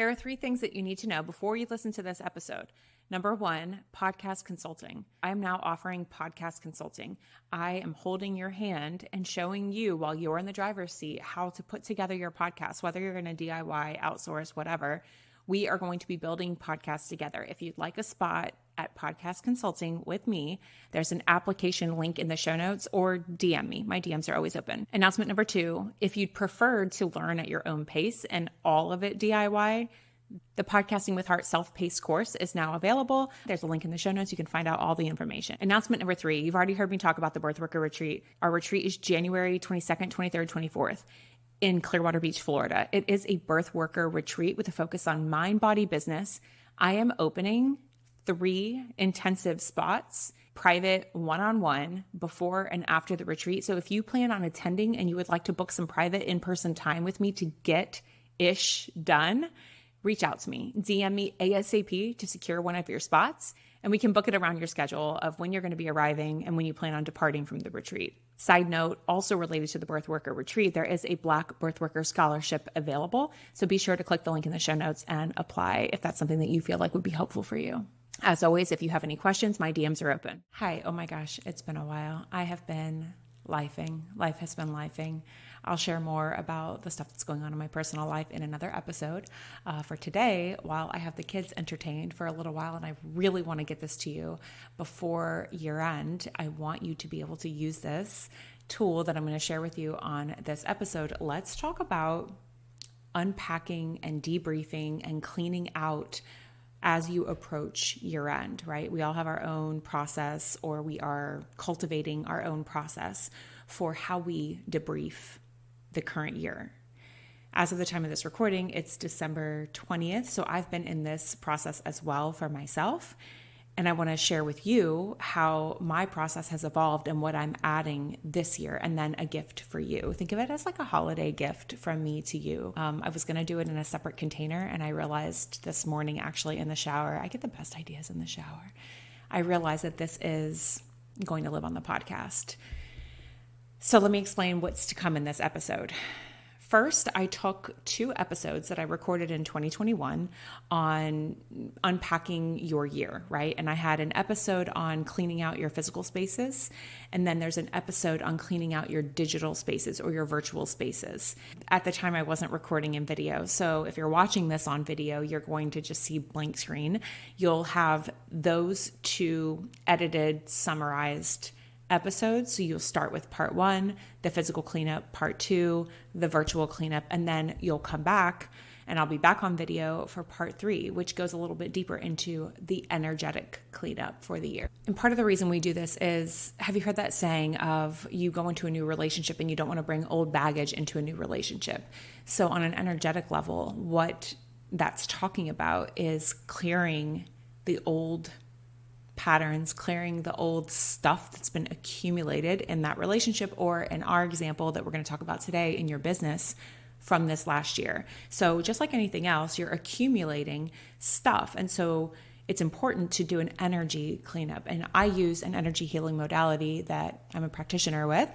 There are 3 things that you need to know before you listen to this episode. Number 1, podcast consulting. I am now offering podcast consulting. I am holding your hand and showing you while you're in the driver's seat how to put together your podcast, whether you're going to DIY, outsource, whatever. We are going to be building podcasts together. If you'd like a spot at podcast consulting with me, there's an application link in the show notes, or DM me. My DMs are always open. Announcement number 2, if you'd prefer to learn at your own pace and all of it DIY, the Podcasting with Heart self-paced course is now available. There's a link in the show notes. You can find out all the information. Announcement number 3, you've already heard me talk about the Birth Worker Retreat. Our retreat is January 22nd, 23rd, 24th. In Clearwater Beach, Florida. It is a birth worker retreat with a focus on mind, body, business. I am opening 3 intensive spots, private one-on-one before and after the retreat. So if you plan on attending and you would like to book some private in-person time with me to get ish done, reach out to me. DM me ASAP to secure one of your spots, and we can book it around your schedule of when you're going to be arriving and when you plan on departing from the retreat. Side note, also related to the Birth Worker Retreat, there is a Black Birth Worker Scholarship available. So be sure to click the link in the show notes and apply if that's something that you feel like would be helpful for you. As always, if you have any questions, my DMs are open. Hi, oh my gosh, it's been a while. I have been lifing. Life has been lifing. I'll share more about the stuff that's going on in my personal life in another episode. For today, while I have the kids entertained for a little while, and I really want to get this to you before year end, I want you to be able to use this tool that I'm going to share with you on this episode. Let's talk about unpacking and debriefing and cleaning out as you approach year end, right? We all have our own process, or we are cultivating our own process for how we debrief the current year. As of the time of this recording, it's December 20th. So I've been in this process as well for myself. And I want to share with you how my process has evolved and what I'm adding this year, and then a gift for you. Think of it as like a holiday gift from me to you. I was going to do it in a separate container, and I realized this morning, actually in the shower, I get the best ideas in the shower. I realized that this is going to live on the podcast. So let me explain what's to come in this episode. First, I took 2 episodes that I recorded in 2021 on unpacking your year, right? And I had an episode on cleaning out your physical spaces, and then there's an episode on cleaning out your digital spaces or your virtual spaces. At the time, I wasn't recording in video, so if you're watching this on video, you're going to just see blank screen. You'll have those 2 edited, summarized episodes. So you'll start with part 1, the physical cleanup, part 2, the virtual cleanup, and then you'll come back and I'll be back on video for part 3, which goes a little bit deeper into the energetic cleanup for the year. And part of the reason we do this is, have you heard that saying of you go into a new relationship and you don't want to bring old baggage into a new relationship? So on an energetic level, what that's talking about is clearing the old patterns, clearing the old stuff that's been accumulated in that relationship, or in our example that we're going to talk about today, in your business from this last year. So just like anything else, you're accumulating stuff. And so it's important to do an energy cleanup. And I use an energy healing modality that I'm a practitioner with.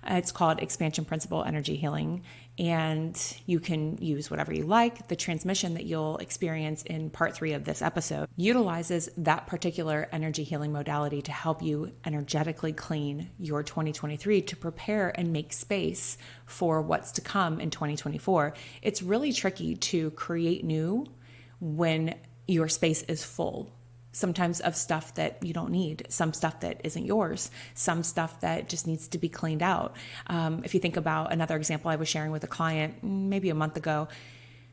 It's called Expansion Principle Energy Healing. And you can use whatever you like. The transmission that you'll experience in part 3 of this episode utilizes that particular energy healing modality to help you energetically clean your 2023 to prepare and make space for what's to come in 2024. It's really tricky to create new when your space is full, sometimes of stuff that you don't need, some stuff that isn't yours, some stuff that just needs to be cleaned out. If you think about another example I was sharing with a client maybe a month ago,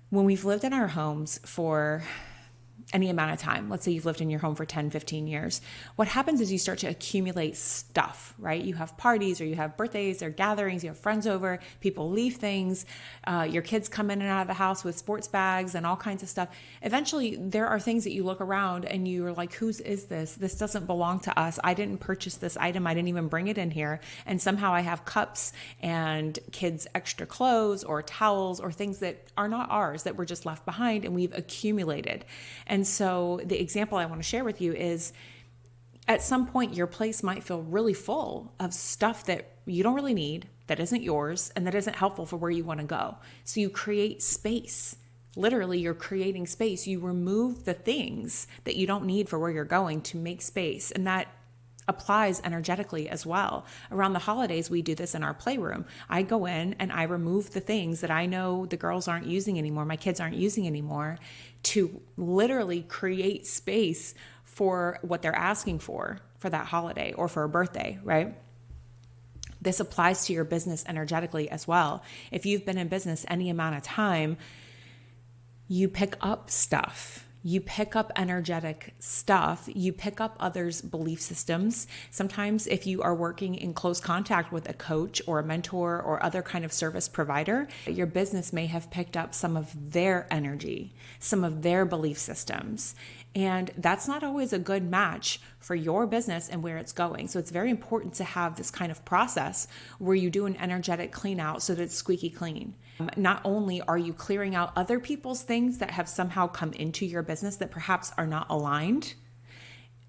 when we've lived in our homes for any amount of time, let's say you've lived in your home for 10, 15 years, what happens is you start to accumulate stuff, right? You have parties, or you have birthdays or gatherings, you have friends over, people leave things, your kids come in and out of the house with sports bags and all kinds of stuff. Eventually, there are things that you look around and you're like, whose is this? This doesn't belong to us. I didn't purchase this item. I didn't even bring it in here. And somehow I have cups and kids' extra clothes or towels or things that are not ours, that were just left behind and we've accumulated. And so the example I want to share with you is, at some point, your place might feel really full of stuff that you don't really need, that isn't yours, and that isn't helpful for where you want to go. So you create space Literally, you're creating space. You remove the things that you don't need for where you're going to make space. And that applies energetically as well. Around the holidays, we do this in our playroom. I go in and I remove the things that I know the girls aren't using anymore, my kids aren't using anymore, to literally create space for what they're asking for that holiday or for a birthday, right? This applies to your business energetically as well. If you've been in business any amount of time, you pick up stuff. You pick up energetic stuff. You pick up others' belief systems. Sometimes if you are working in close contact with a coach or a mentor or other kind of service provider, your business may have picked up some of their energy, some of their belief systems. And that's not always a good match for your business and where it's going. So it's very important to have this kind of process where you do an energetic clean out so that it's squeaky clean. Not only are you clearing out other people's things that have somehow come into your business that perhaps are not aligned,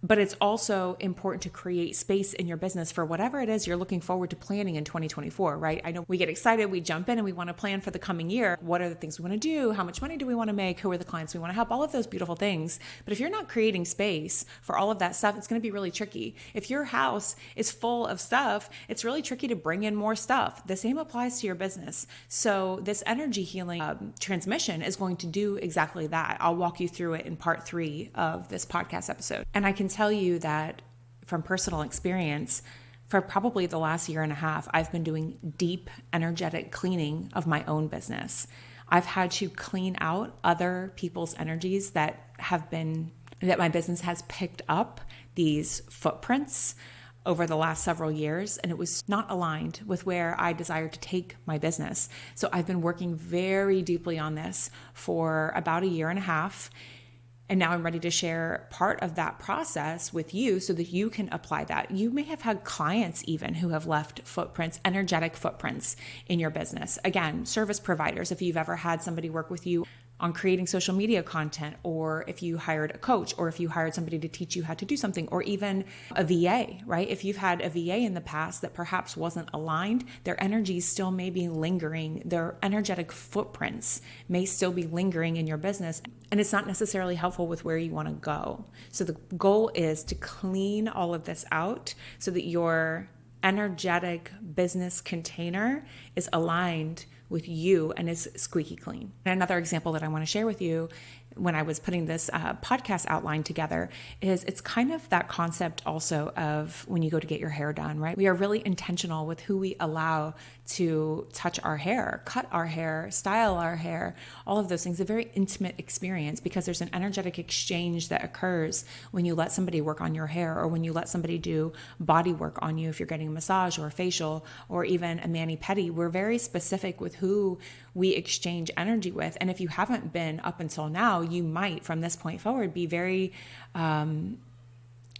but it's also important to create space in your business for whatever it is you're looking forward to planning in 2024, right? I know we get excited, we jump in and we want to plan for the coming year. What are the things we want to do? How much money do we want to make? Who are the clients we want to help? All of those beautiful things. But if you're not creating space for all of that stuff, it's going to be really tricky. If your house is full of stuff, it's really tricky to bring in more stuff. The same applies to your business. So this energy healing transmission is going to do exactly that. I'll walk you through it in part 3 of this podcast episode. And I can tell you that from personal experience, for probably the last year and a half, I've been doing deep energetic cleaning of my own business. I've had to clean out other people's energies that my business has picked up these footprints over the last several years, and it was not aligned with where I desired to take my business. So I've been working very deeply on this for about a year and a half. And now I'm ready to share part of that process with you so that you can apply that. You may have had clients even who have left footprints, energetic footprints in your business. Again, service providers, if you've ever had somebody work with you on creating social media content, or if you hired a coach, or if you hired somebody to teach you how to do something, or even a VA, right? If you've had a VA in the past that perhaps wasn't aligned, their energy still may be lingering. Their energetic footprints may still be lingering in your business, and it's not necessarily helpful with where you want to go. So the goal is to clean all of this out so that your energetic business container is aligned with you and is squeaky clean. And another example that I want to share with you when I was putting this podcast outline together is it's kind of that concept also of when you go to get your hair done, right? We are really intentional with who we allow to touch our hair, cut our hair, style our hair, all of those things. A very intimate experience because there's an energetic exchange that occurs when you let somebody work on your hair or when you let somebody do body work on you. If you're getting a massage or a facial or even a mani-pedi, we're very specific with who we exchange energy with. And if you haven't been up until now, you might from this point forward be very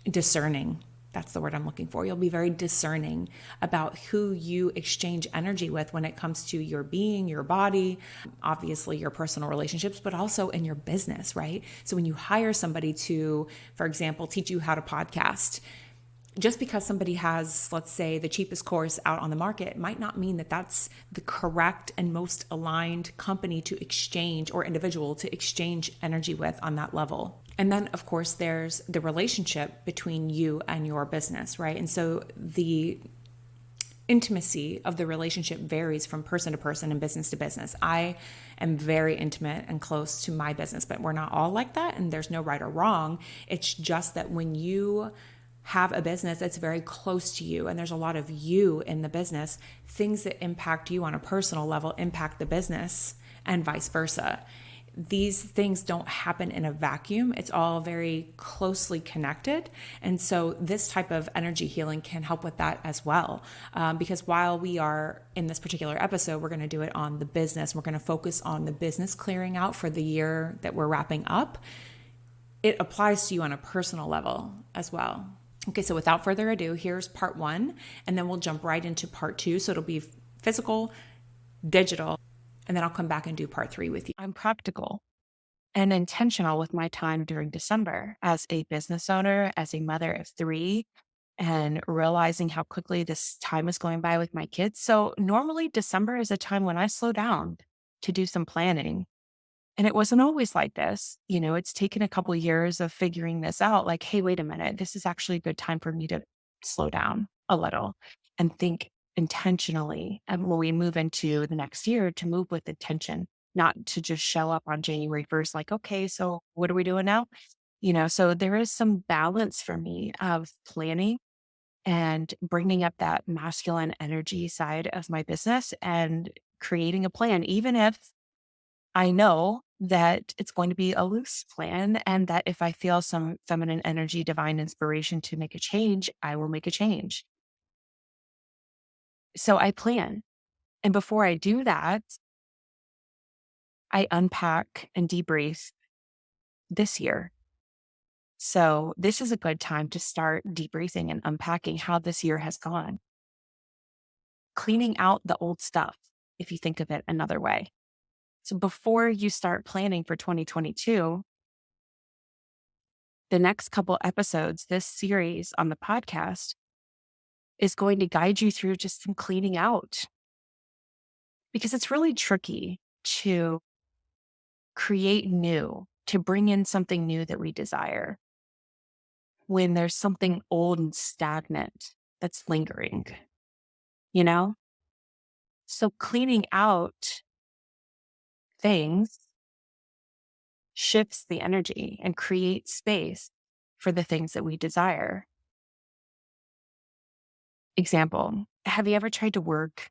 discerning. That's the word I'm looking for. You'll be very discerning about who you exchange energy with when it comes to your being, your body, obviously your personal relationships, but also in your business, right? So when you hire somebody to, for example, teach you how to podcast, just because somebody has, let's say, the cheapest course out on the market might not mean that that's the correct and most aligned company to exchange or individual to exchange energy with on that level. And then, of course, there's the relationship between you and your business, right? And so the intimacy of the relationship varies from person to person and business to business. I am very intimate and close to my business, but we're not all like that, and there's no right or wrong. It's just that when you have a business that's very close to you and there's a lot of you in the business, things that impact you on a personal level impact the business and vice versa. These things don't happen in a vacuum. It's all very closely connected. And so this type of energy healing can help with that as well. Because while we are in this particular episode, we're going to do it on the business. We're going to focus on the business clearing out for the year that we're wrapping up. It applies to you on a personal level as well. Okay, so without further ado, here's part 1, and then we'll jump right into part 2. So it'll be physical, digital, and then I'll come back and do part 3 with you. I'm practical and intentional with my time during December as a business owner, as a mother of 3, and realizing how quickly this time is going by with my kids. So normally December is a time when I slow down to do some planning. And it wasn't always like this. It's taken a couple years of figuring this out. Like, hey, wait a minute. This is actually a good time for me to slow down a little and think intentionally. And when we move into the next year, to move with intention, not to just show up on January 1st, like, okay, so what are we doing now? So there is some balance for me of planning and bringing up that masculine energy side of my business and creating a plan, even if I know that it's going to be a loose plan, and that if I feel some feminine energy, divine inspiration to make a change, I will make a change. So I plan. And before I do that, I unpack and debrief this year. So this is a good time to start debriefing and unpacking how this year has gone, cleaning out the old stuff, if you think of it another way. So before you start planning for 2022, the next couple episodes, this series on the podcast is going to guide you through just some cleaning out, because it's really tricky to create new, to bring in something new that we desire when there's something old and stagnant that's lingering, you know? So cleaning out things shifts the energy and creates space for the things that we desire. Example, have you ever tried to work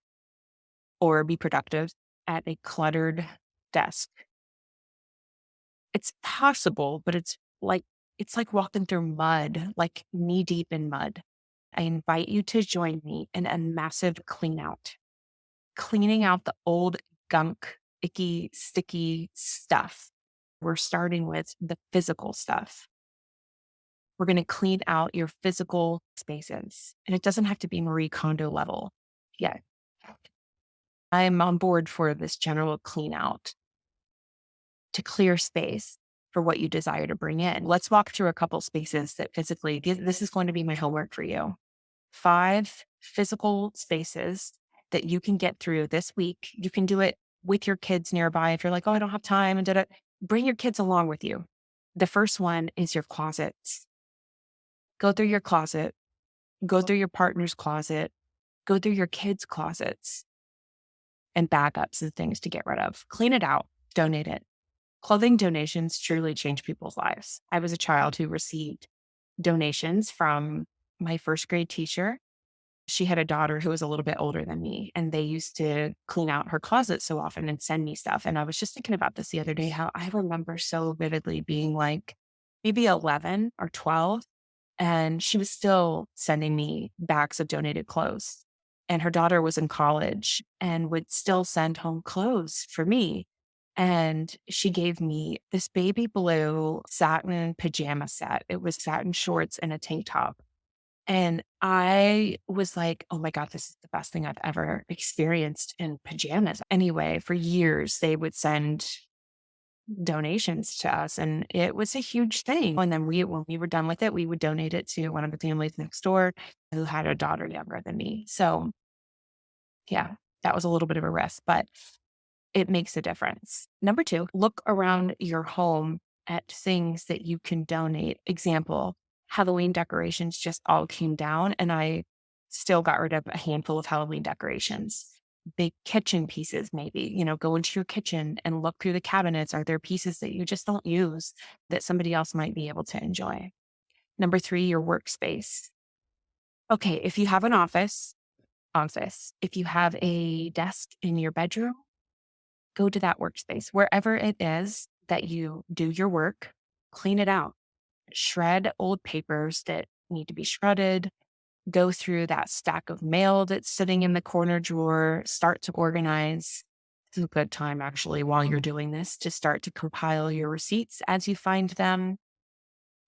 or be productive at a cluttered desk? It's possible, but it's like walking through mud, like knee deep in mud. I invite you to join me in a massive clean out, cleaning out the old gunk, icky, sticky stuff. We're starting with the physical stuff. We're going to clean out your physical spaces. And it doesn't have to be Marie Kondo level yet. I'm on board for this general clean out to clear space for what you desire to bring in. Let's walk through a couple spaces that physically, this is going to be my homework for you. 5 physical spaces that you can get through this week. You can do it with your kids nearby. If you're like, oh, I don't have time and did it, bring your kids along with you. The first one is your closets. Go through your closet, go through your partner's closet, go through your kids' closets and backups and things to get rid of. Clean it out, donate it. Clothing donations truly change people's lives. I was a child who received donations from my first grade teacher. She had a daughter who was a little bit older than me, and they used to clean out her closet so often and send me stuff. And I was just thinking about this the other day, how I remember so vividly being like maybe 11 or 12, and she was still sending me bags of donated clothes. And her daughter was in college and would still send home clothes for me. And she gave me this baby blue satin pajama set. It was satin shorts and a tank top. And I was like, oh my God, this is the best thing I've ever experienced in pajamas. Anyway, for years, they would send donations to us, and it was a huge thing. And then when we were done with it, we would donate it to one of the families next door who had a daughter younger than me. So yeah, that was a little bit of a risk, but it makes a difference. Number 2, look around your home at things that you can donate. Example, Halloween decorations just all came down, and I still got rid of a handful of Halloween decorations. Big kitchen pieces, maybe, go into your kitchen and look through the cabinets. Are there pieces that you just don't use that somebody else might be able to enjoy? Number 3, your workspace. Okay, if you have an office. If you have a desk in your bedroom, go to that workspace. Wherever it is that you do your work, clean it out. Shred old papers that need to be shredded. Go through that stack of mail that's sitting in the corner drawer. Start to organize. It's a good time, actually, while you're doing this, to start to compile your receipts as you find them.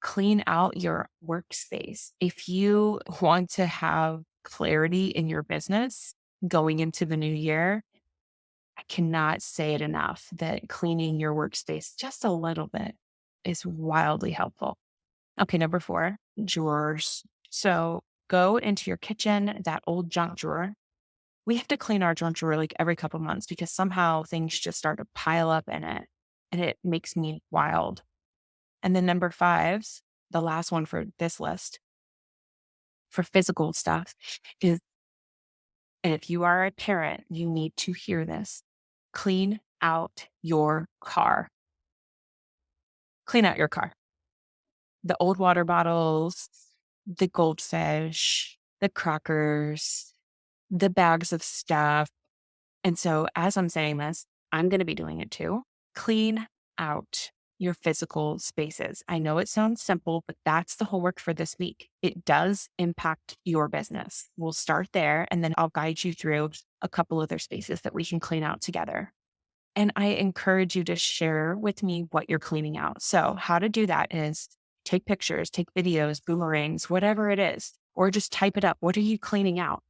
Clean out your workspace. If you want to have clarity in your business going into the new year, I cannot say it enough that cleaning your workspace just a little bit is wildly helpful. Okay, number 4, drawers. So go into your kitchen, that old junk drawer. We have to clean our junk drawer like every couple months because somehow things just start to pile up in it. and it makes me wild. And then number five's the last one for this list for physical stuff is, and if you are a parent, you need to hear this. Clean out your car. Clean out your car. The old water bottles, the goldfish, the crackers, the bags of stuff. And so, as I'm saying this, I'm going to be doing it too. Clean out your physical spaces. I know it sounds simple, but that's the homework for this week. It does impact your business. We'll start there, and then I'll guide you through a couple other spaces that we can clean out together. And I encourage you to share with me what you're cleaning out. So, how to do that is take pictures, take videos, boomerangs, whatever it is, or just type it up. What are you cleaning out?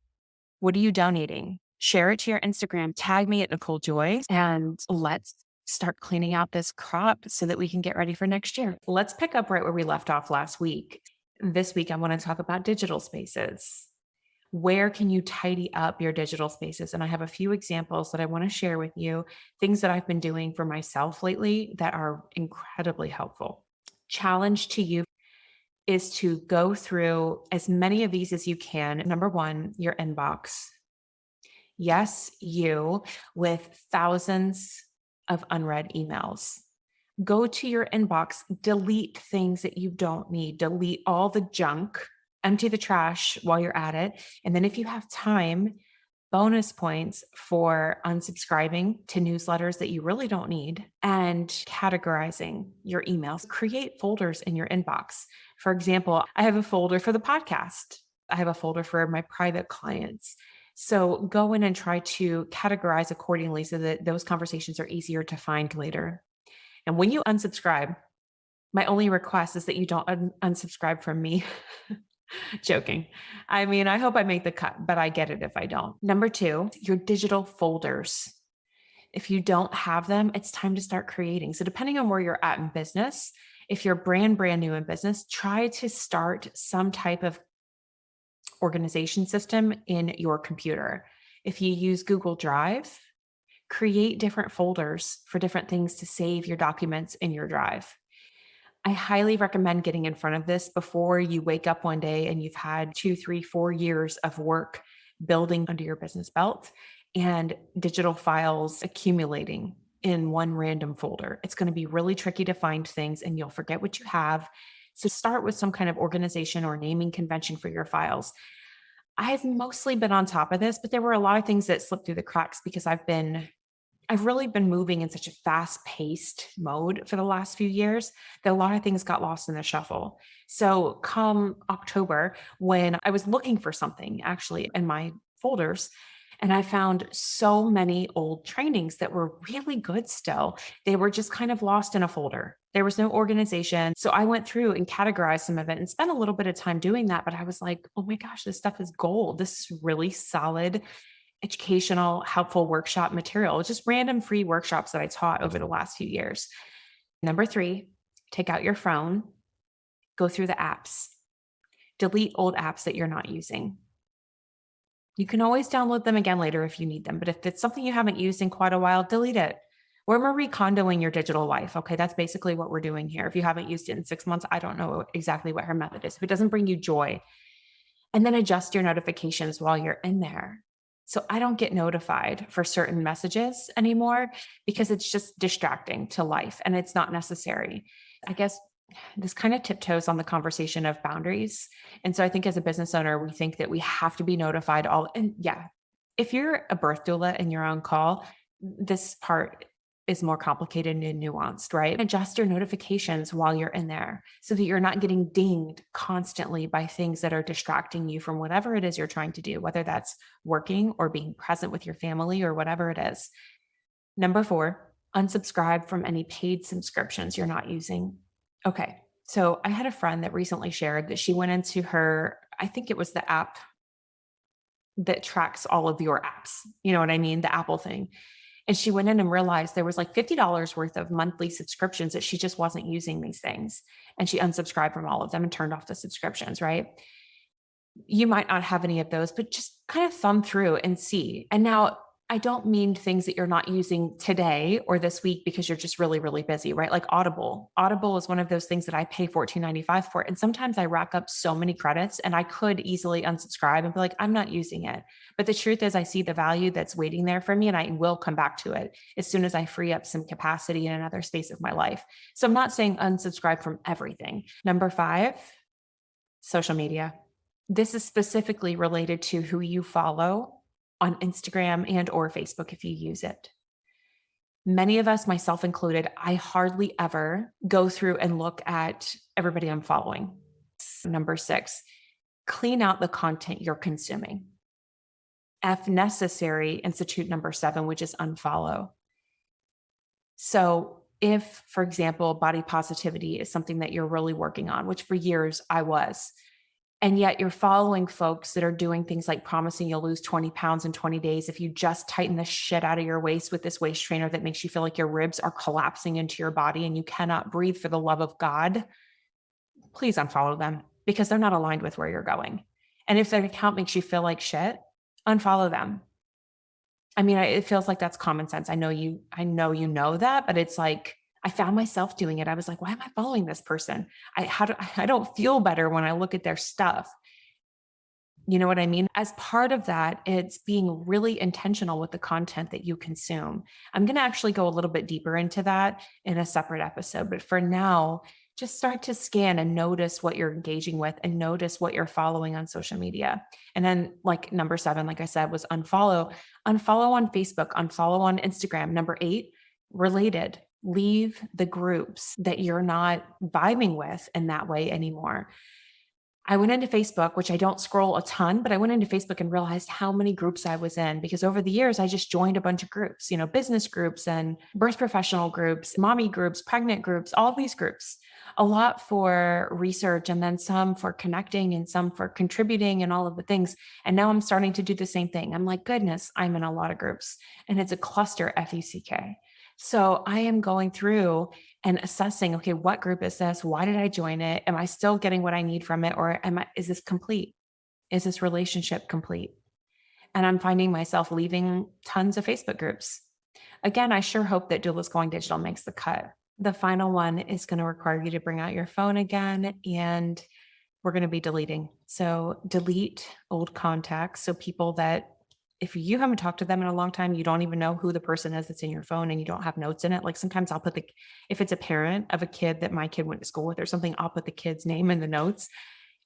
What are you donating? Share it to your Instagram, tag me at Nicole Joy, and let's start cleaning out this crop so that we can get ready for next year. Let's pick up right where we left off last week. This week, I want to talk about digital spaces. Where can you tidy up your digital spaces? And I have a few examples that I want to share with you, things that I've been doing for myself lately that are incredibly helpful. Challenge to you is to go through as many of these as you can. Number one, your inbox. Yes, you with thousands of unread emails. Go to your inbox, delete things that you don't need, delete all the junk, empty the trash while you're at it. And then if you have time, bonus points for unsubscribing to newsletters that you really don't need and categorizing your emails. Create folders in your inbox. For example, I have a folder for the podcast. I have a folder for my private clients. So go in and try to categorize accordingly so that those conversations are easier to find later. And when you unsubscribe, my only request is that you don't unsubscribe from me. Joking. I mean, I hope I make the cut, but I get it if I don't. Number two, your digital folders. If you don't have them, it's time to start creating. So depending on where you're at in business, if you're brand new in business, try to start some type of organization system in your computer. If you use Google Drive, create different folders for different things to save your documents in your drive. I highly recommend getting in front of this before you wake up one day and you've had 2, 3, 4 years of work building under your business belt and digital files accumulating in one random folder. It's going to be really tricky to find things and you'll forget what you have. So start with some kind of organization or naming convention for your files. I've mostly been on top of this, but there were a lot of things that slipped through the cracks because I've really been moving in such a fast-paced mode for the last few years that a lot of things got lost in the shuffle. So come October, when I was looking for something actually in my folders, and I found so many old trainings that were really good still. They were just kind of lost in a folder. There was no organization. So I went through and categorized some of it and spent a little bit of time doing that. But I was like, oh my gosh, this stuff is gold. This is really solid educational, helpful workshop material, just random free workshops that I taught over the last few years. Number three, take out your phone, go through the apps, delete old apps that you're not using. You can always download them again later if you need them, but if it's something you haven't used in quite a while, delete it. We're recondoing your digital life. Okay, that's basically what we're doing here. If you haven't used it in 6 months, I don't know exactly what her method is. If it doesn't bring you joy, and then adjust your notifications while you're in there. So I don't get notified for certain messages anymore because it's just distracting to life and it's not necessary. I guess this kind of tiptoes on the conversation of boundaries. And so I think as a business owner, we think that we have to be notified and yeah, if you're a birth doula and you're on call, this part is more complicated and nuanced, right? Adjust your notifications while you're in there so that you're not getting dinged constantly by things that are distracting you from whatever it is you're trying to do, whether that's working or being present with your family or whatever it is. Number four, unsubscribe from any paid subscriptions you're not using. Okay. So I had a friend that recently shared that she went into her, I think it was the app that tracks all of your apps. You know what I mean? The Apple thing. And she went in and realized there was like $50 worth of monthly subscriptions that she just wasn't using these things. And she unsubscribed from all of them and turned off the subscriptions, right? You might not have any of those, but just kind of thumb through and see. And now I don't mean things that you're not using today or this week because you're just really, really busy, right? Like Audible. Audible is one of those things that I pay $14.95 for. And sometimes I rack up so many credits and I could easily unsubscribe and be like, I'm not using it. But the truth is, I see the value that's waiting there for me and I will come back to it as soon as I free up some capacity in another space of my life. So I'm not saying unsubscribe from everything. Number 5, social media. This is specifically related to who you follow on Instagram and or Facebook if you use it. Many of us, myself included, I hardly ever go through and look at everybody I'm following. Number 6, clean out the content you're consuming. If necessary, institute number 7, which is unfollow. So if, for example, body positivity is something that you're really working on, which for years I was, and yet you're following folks that are doing things like promising you'll lose 20 pounds in 20 days if you just tighten the shit out of your waist with this waist trainer that makes you feel like your ribs are collapsing into your body and you cannot breathe for the love of God, please unfollow them because they're not aligned with where you're going. And if their account makes you feel like shit, unfollow them. I mean, it feels like that's common sense. I know you know that, but it's like, I found myself doing it. I was like, why am I following this person? I don't feel better when I look at their stuff. You know what I mean? As part of that, it's being really intentional with the content that you consume. I'm going to actually go a little bit deeper into that in a separate episode. But for now, just start to scan and notice what you're engaging with and notice what you're following on social media. And then like number 7, like I said, was unfollow on Facebook, unfollow on Instagram. Number 8, related. Leave the groups that you're not vibing with in that way anymore. I went into Facebook, which I don't scroll a ton, but I went into Facebook and realized how many groups I was in because over the years, I just joined a bunch of groups, business groups and birth professional groups, mommy groups, pregnant groups, all these groups, a lot for research and then some for connecting and some for contributing and all of the things. And now I'm starting to do the same thing. I'm like, goodness, I'm in a lot of groups and it's a cluster, FUCK. So I am going through and assessing, okay, what group is this? Why did I join it? Am I still getting what I need from it? Or is this complete? Is this relationship complete? And I'm finding myself leaving tons of Facebook groups. Again, I sure hope that Doulas Going Digital makes the cut. The final one is going to require you to bring out your phone again and we're going to be deleting. So delete old contacts. So people that if you haven't talked to them in a long time, you don't even know who the person is that's in your phone and you don't have notes in it. Like sometimes I'll put if it's a parent of a kid that my kid went to school with or something, I'll put the kid's name in the notes.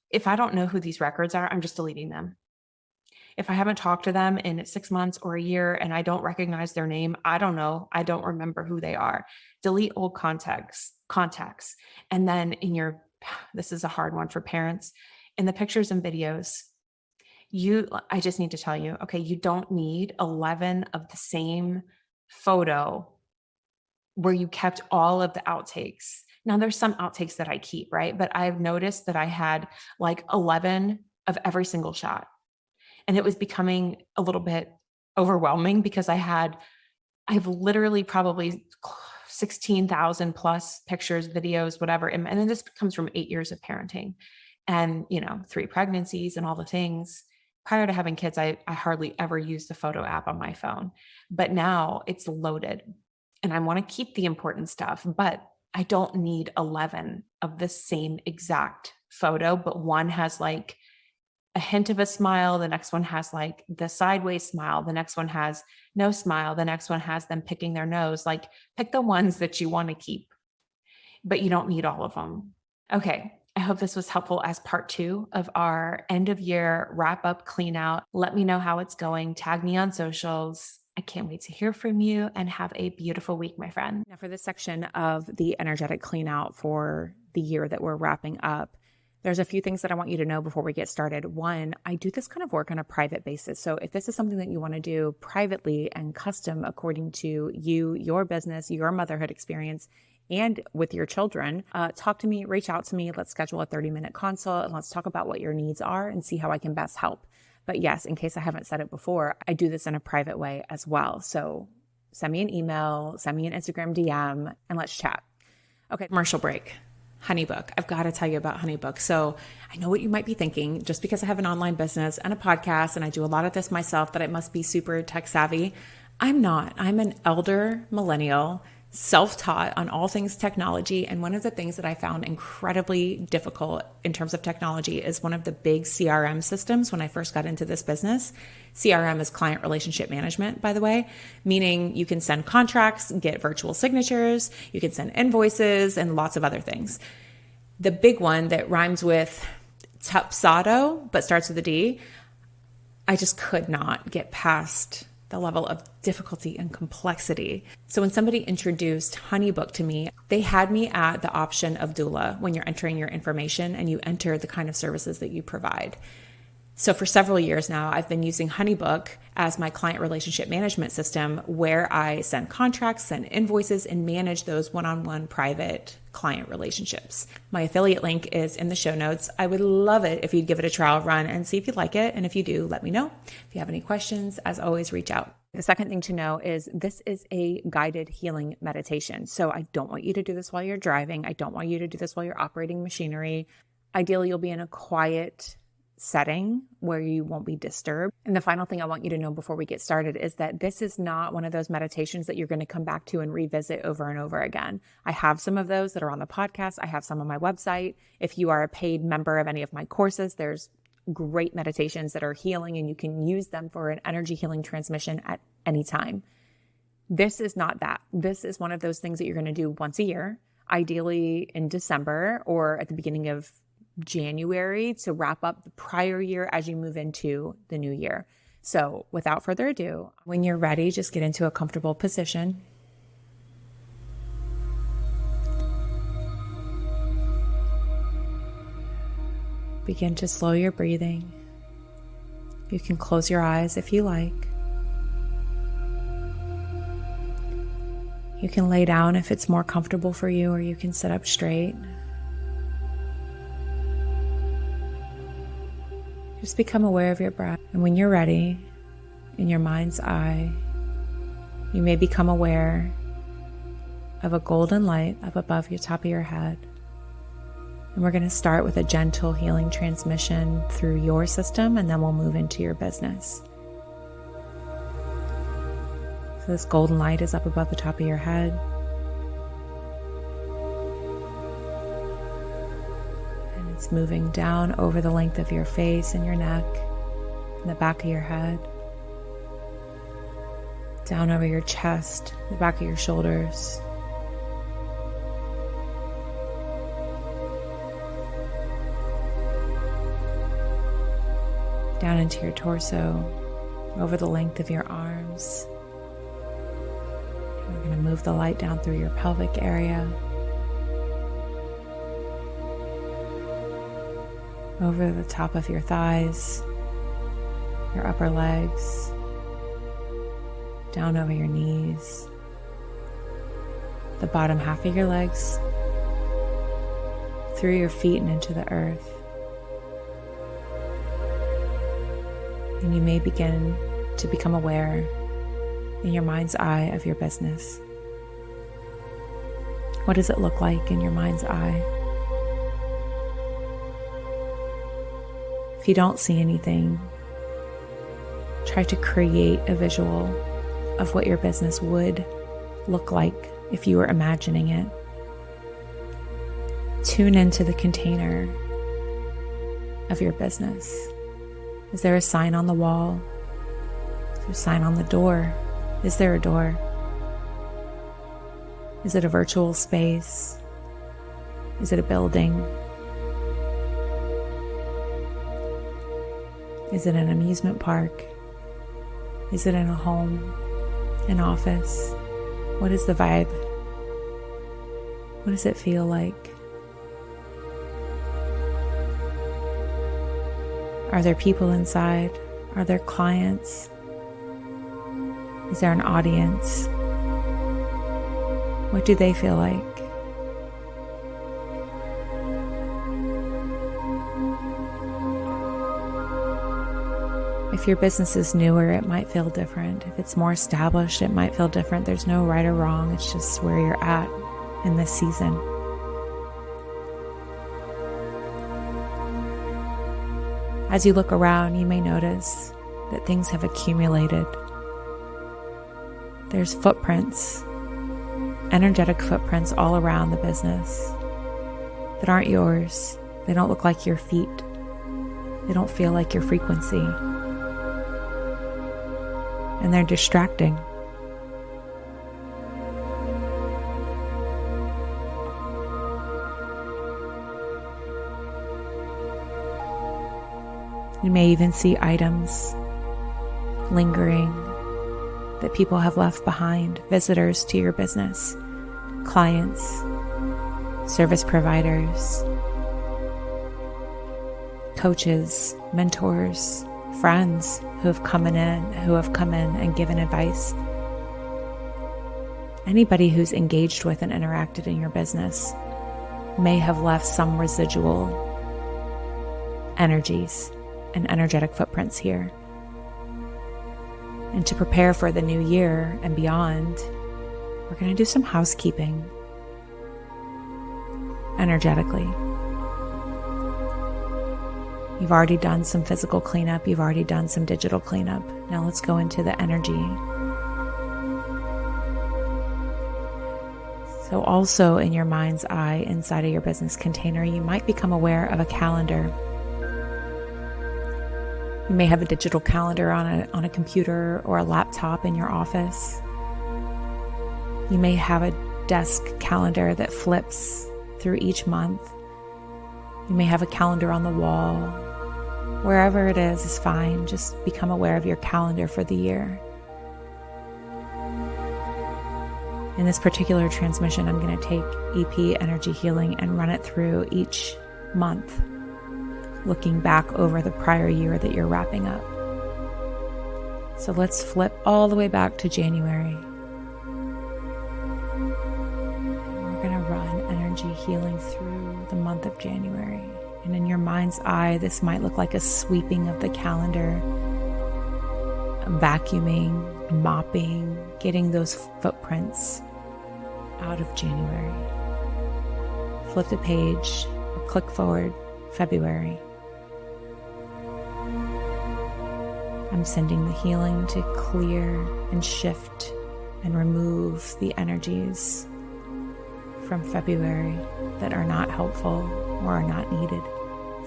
If I don't know who these records are, I'm just deleting them. If I haven't talked to them in 6 months or a year and I don't recognize their name, I don't know. I don't remember who they are. Delete old contacts. And then this is a hard one for parents, in the pictures and videos, I just need to tell you, okay, you don't need 11 of the same photo where you kept all of the outtakes. Now there's some outtakes that I keep, right? But I've noticed that I had like 11 of every single shot. And it was becoming a little bit overwhelming because I've literally probably 16,000 plus pictures, videos, whatever. And then this comes from 8 years of parenting and, 3 pregnancies and all the things. Prior to having kids, I hardly ever used the photo app on my phone, but now it's loaded and I want to keep the important stuff, but I don't need 11 of the same exact photo, but one has like a hint of a smile. The next one has like the sideways smile. The next one has no smile. The next one has them picking their nose. Like pick the ones that you want to keep, but you don't need all of them. Okay. I hope this was helpful as part 2 of our end of year wrap up clean out. Let me know how it's going. Tag me on socials. I can't wait to hear from you and have a beautiful week, my friend. Now for this section of the energetic clean out for the year that we're wrapping up, there's a few things that I want you to know before we get started. One, I do this kind of work on a private basis. So if this is something that you want to do privately and custom according to you, your business, your motherhood experience, and with your children, talk to me, reach out to me. Let's schedule a 30-minute consult and let's talk about what your needs are and see how I can best help. But yes, in case I haven't said it before, I do this in a private way as well. So send me an email, send me an Instagram DM, and let's chat. Okay, commercial break. HoneyBook. I've got to tell you about HoneyBook. So I know what you might be thinking. Just because I have an online business and a podcast and I do a lot of this myself, that I must be super tech savvy. I'm not. I'm an elder millennial, self-taught on all things technology. And one of the things that I found incredibly difficult in terms of technology is one of the big CRM systems when I first got into this business. CRM is client relationship management, by the way, meaning you can send contracts, get virtual signatures, you can send invoices, and lots of other things. The big one that rhymes with Tupsado, but starts with a D, I just could not get past the level of difficulty and complexity. So when somebody introduced HoneyBook to me, they had me at the option of doula when you're entering your information and you enter the kind of services that you provide. So for several years now, I've been using HoneyBook as my client relationship management system, where I send contracts, send invoices, and manage those one-on-one private client relationships. My affiliate link is in the show notes. I would love it if you'd give it a trial run and see if you like it. And if you do, let me know. If you have any questions, as always, reach out. The second thing to know is this is a guided healing meditation. So I don't want you to do this while you're driving. I don't want you to do this while you're operating machinery. Ideally, you'll be in a quiet setting where you won't be disturbed. And the final thing I want you to know before we get started is that this is not one of those meditations that you're going to come back to and revisit over and over again. I have some of those that are on the podcast. I have some on my website. If you are a paid member of any of my courses, there's great meditations that are healing and you can use them for an energy healing transmission at any time. This is not that. This is one of those things that you're going to do once a year, ideally in December or at the beginning of January, to wrap up the prior year as you move into the new year. So without further ado, when you're ready, just get into a comfortable position. Begin to slow your breathing. You can close your eyes if you like. You can lay down if it's more comfortable for you, or you can sit up straight. Just become aware of your breath. And when you're ready, in your mind's eye, you may become aware of a golden light up above your top of your head. And we're going to start with a gentle healing transmission through your system, and then we'll move into your business. So this golden light is up above the top of your head. It's moving down over the length of your face and your neck, and the back of your head, down over your chest, the back of your shoulders, down into your torso, over the length of your arms. And we're going to move the light down through your pelvic area, over the top of your thighs, your upper legs, down over your knees, the bottom half of your legs, through your feet and into the earth. And you may begin to become aware in your mind's eye of your business. What does it look like in your mind's eye? If you don't see anything, try to create a visual of what your business would look like if you were imagining it. Tune into the container of your business. Is there a sign on the wall? Is there a sign on the door? Is there a door? Is it a virtual space? Is it a building? Is it an amusement park? Is it in a home, an office? What is the vibe? What does it feel like? Are there people inside? Are there clients? Is there an audience? What do they feel like? If your business is newer, it might feel different. If it's more established, it might feel different. There's no right or wrong. It's just where you're at in this season. As you look around, you may notice that things have accumulated. There's footprints, energetic footprints all around the business that aren't yours. They don't look like your feet. They don't feel like your frequency. And they're distracting. You may even see items lingering that people have left behind, visitors to your business, clients, service providers, coaches, mentors, friends who have come in and given advice. Anybody who's engaged with and interacted in your business may have left some residual energies and energetic footprints here. And to prepare for the new year and beyond, we're going to do some housekeeping energetically. You've already done some physical cleanup. You've already done some digital cleanup. Now let's go into the energy. So also in your mind's eye, inside of your business container, you might become aware of a calendar. You may have a digital calendar on a computer or a laptop in your office. You may have a desk calendar that flips through each month. You may have a calendar on the wall. Wherever it is fine. Just become aware of your calendar for the year. In this particular transmission, I'm going to take EP Energy Healing and run it through each month, looking back over the prior year that you're wrapping up. So let's flip all the way back to January. And we're going to run energy healing through the month of January. And in your mind's eye, this might look like a sweeping of the calendar, vacuuming, mopping, getting those footprints out of January. Flip the page or click forward, February. I'm sending the healing to clear and shift and remove the energies from February that are not helpful or are not needed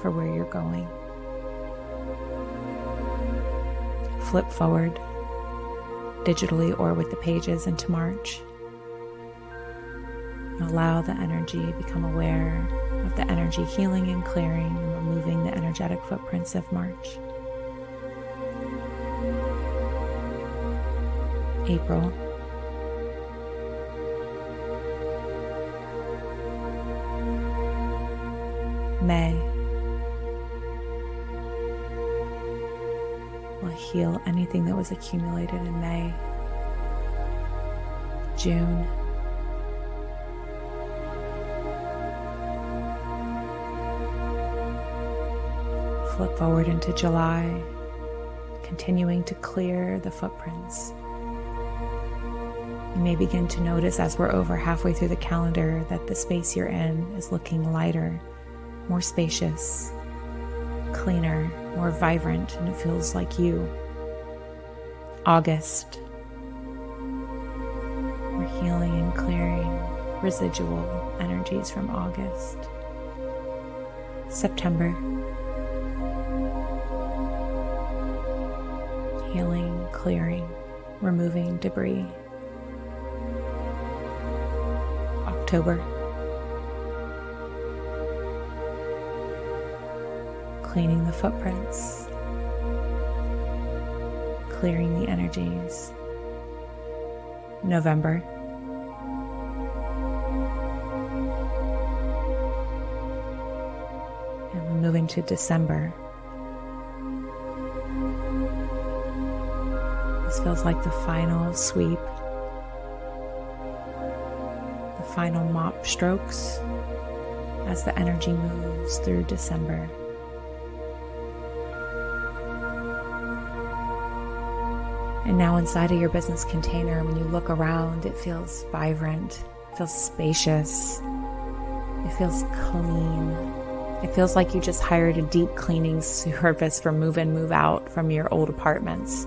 for where you're going. Flip forward, digitally or with the pages, into March. And allow the energy, become aware of the energy healing and clearing and removing the energetic footprints of March. April. May. We'll heal anything that was accumulated in May. June. Flip forward into July, continuing to clear the footprints. You may begin to notice as we're over halfway through the calendar that the space you're in is looking lighter, more spacious, cleaner, more vibrant, and it feels like you. August. We're healing and clearing residual energies from August. September. Healing, clearing, removing debris. October. Cleaning the footprints, clearing the energies. November. And we're moving to December. This feels like the final sweep, the final mop strokes as the energy moves through December. And now inside of your business container, when you look around, it feels vibrant, it feels spacious, it feels clean, It feels like you just hired a deep cleaning service for move in, move out from your old apartments.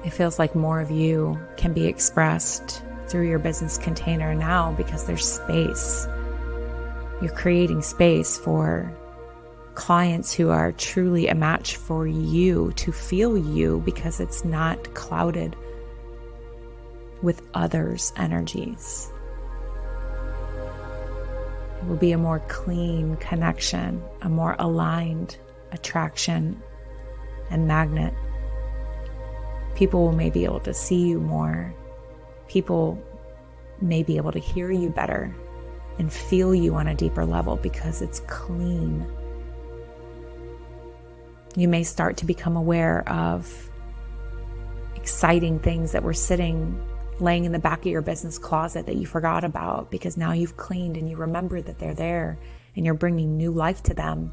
It feels like more of you can be expressed through your business container now because there's space. You're creating space for clients who are truly a match for you to feel you because it's not clouded with others' energies. It will be a more clean connection, a more aligned attraction and magnet. People will maybe be able to see you more. People may be able to hear you better and feel you on a deeper level because it's clean. You may start to become aware of exciting things that were laying in the back of your business closet that you forgot about because now you've cleaned and you remember that they're there and you're bringing new life to them.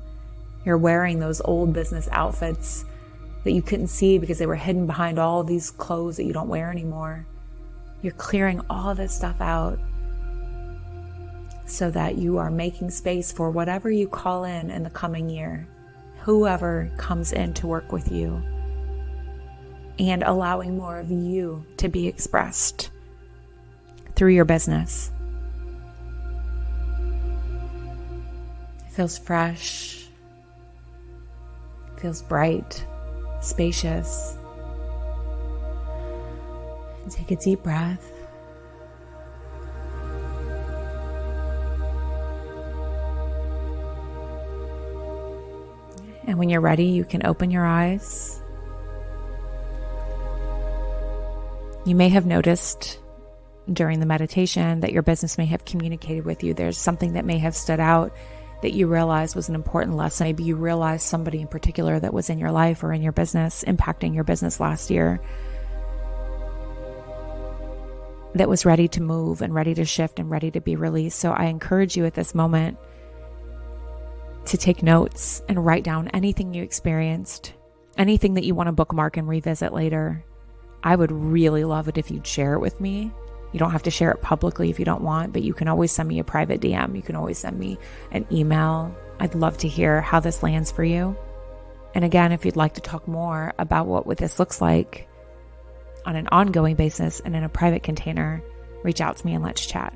You're wearing those old business outfits that you couldn't see because they were hidden behind all of these clothes that you don't wear anymore. You're clearing all of this stuff out so that you are making space for whatever you call in the coming year, whoever comes in to work with you, and allowing more of you to be expressed through your business. It feels fresh, it feels bright, spacious. And take a deep breath. And when you're ready, you can open your eyes. You may have noticed during the meditation that your business may have communicated with you. There's something that may have stood out that you realized was an important lesson. Maybe you realized somebody in particular that was in your life or in your business, impacting your business last year, that was ready to move and ready to shift and ready to be released. So I encourage you at this moment to take notes and write down anything you experienced, anything that you want to bookmark and revisit later. I would really love it if you'd share it with me. You don't have to share it publicly if you don't want, but you can always send me a private DM. You can always send me an email. I'd love to hear how this lands for you. And again, if you'd like to talk more about what this looks like on an ongoing basis and in a private container, reach out to me and let's chat.